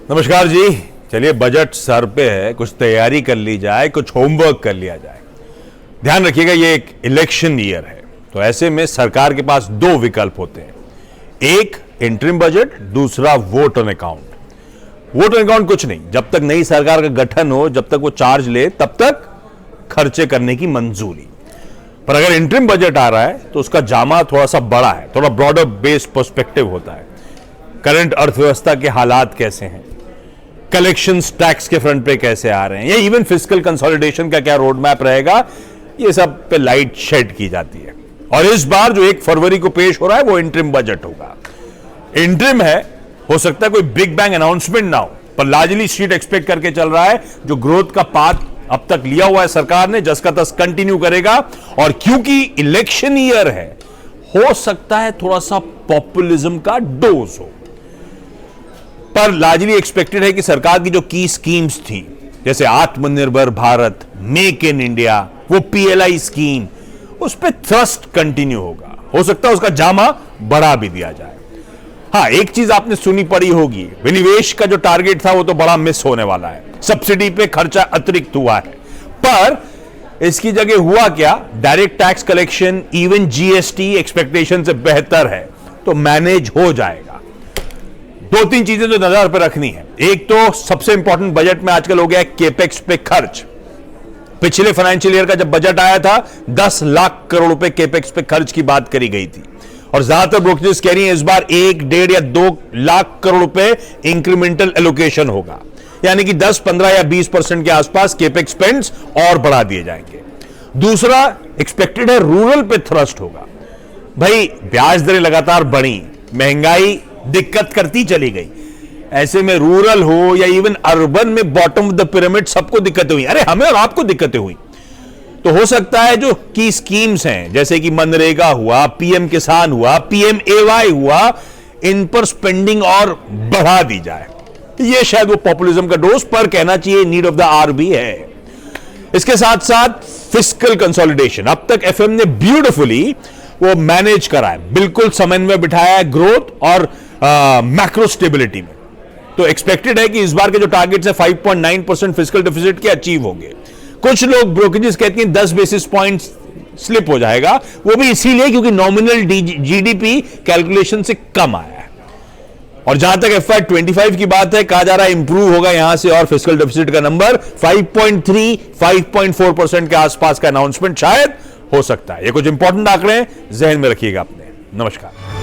नमस्कार जी। चलिए, budget sir पे है, कुछ तैयारी कर ली जाए, कुछ होमवर्क कर लिया जाए। ध्यान रखिएगा, ये एक इलेक्शन ईयर है, तो ऐसे में सरकार के पास दो विकल्प होते हैं। एक इंटरिम बजट, दूसरा vote on account. Vote on account कुछ नहीं, जब तक नई सरकार का गठन हो, जब तक वो चार्ज ले, तब तक खर्चे करने की मंजूरी। पर अगर इंटरिम बजट आ रहा है तो उसका जामा थोड़ा सा बड़ा है, थोड़ा ब्रॉडर बेस्ड पर्सपेक्टिव होता है। करंट अर्थव्यवस्था के हालात कैसे हैं, कलेक्शंस टैक्स के फ्रंट पे कैसे आ रहे हैं, या इवन फिस्कल कंसोलिडेशन का क्या रोड मैप रहेगा, ये सब पे लाइट शेड की जाती है। और इस बार जो 1 फरवरी को पेश हो रहा है वो इंटरिम बजट होगा। इंटरिम है, हो सकता है कोई बिग बैंग अनाउंसमेंट ना हो, पर लार्जली स्ट्रीट एक्सपेक्ट करके चल रहा है जो ग्रोथ का पाथ अब तक लिया हुआ है सरकार ने, जस का तस कंटिन्यू करेगा। और क्योंकि इलेक्शन ईयर है, हो सकता है थोड़ा सा पॉपुलिज्म का डोज हो, पर लार्जली एक्सपेक्टेड है कि सरकार की जो की स्कीम्स थी, जैसे आत्मनिर्भर भारत, मेक इन इंडिया, वो पीएलआई स्कीम, उस पर थ्रस्ट कंटिन्यू होगा। हो सकता है उसका जामा बढ़ा भी दिया जाए। हाँ, एक चीज आपने सुनी पड़ी होगी, विनिवेश का जो टारगेट था वो तो बड़ा मिस होने वाला है, सब्सिडी पे खर्चा अतिरिक्त हुआ है। पर इसकी जगह हुआ क्या, direct tax collection, even GST expectation से बेहतर है, तो मैनेज हो जाएगा। दो तीन चीजें जो नजर पर रखनी है। एक तो सबसे इंपॉर्टेंट बजट में आजकल हो गया है केपेक्स पे खर्च। पिछले फाइनेंशियल ईयर का जब बजट आया था, 10 लाख करोड़ रुपए केपेक्स पे खर्च की बात करी गई थी, और ज्यादातर ब्रोकरेज कह रही है इस बार 1, 1.5 या 2 लाख करोड़ रुपए इंक्रीमेंटल एलोकेशन होगा, यानी कि 10, 15 या 20% के आसपास केपेक्स स्पेंड्स और बढ़ा दिए जाएंगे। दूसरा एक्सपेक्टेड है रूरल पे थ्रस्ट होगा। भाई, ब्याज दरें लगातार बढ़ी, महंगाई दिक्कत करती चली गई, ऐसे में रूरल हो या इवन अर्बन में बॉटम ऑफ द पिरामिड सबको दिक्कतें हुई। अरे, हमें और आपको दिक्कतें हुई, तो हो सकता है जो की स्कीम्स हैं, जैसे कि मनरेगा हुआ, पीएम किसान हुआ, पीएमएवाई हुआ, इन पर स्पेंडिंग और बढ़ा दी जाए। ये शायद वो पॉपुलिज्म का डोज, पर कहना चाहिए नीड ऑफ द आवर भी है। इसके साथ साथ फिस्कल कंसोलिडेशन, अब तक एफएम ने ब्यूटिफुली वो मैनेज करा है, बिल्कुल समन्वय बिठाया है ग्रोथ और मैक्रो स्टेबिलिटी में। तो एक्सपेक्टेड है कि इस बार के जो टारगेट्स है 5.9% फिस्कल डेफिसिट के अचीव होंगे। कुछ लोग ब्रोकरेजेस कहते हैं 10 बेसिस पॉइंट्स स्लिप हो जाएगा, वो भी इसीलिए क्योंकि नॉमिनल जीडीपी कैलकुलेशन से कम आया है। और जहां तक FY25 की बात है, कहा जा रहा है इंप्रूव होगा यहां से, और फिस्कल डेफिसिट का नंबर 5.3, 5.4% के आसपास का अनाउंसमेंट शायद हो सकता है। ये कुछ इंपॉर्टेंट आंकड़े जहन में रखिएगा अपने। नमस्कार।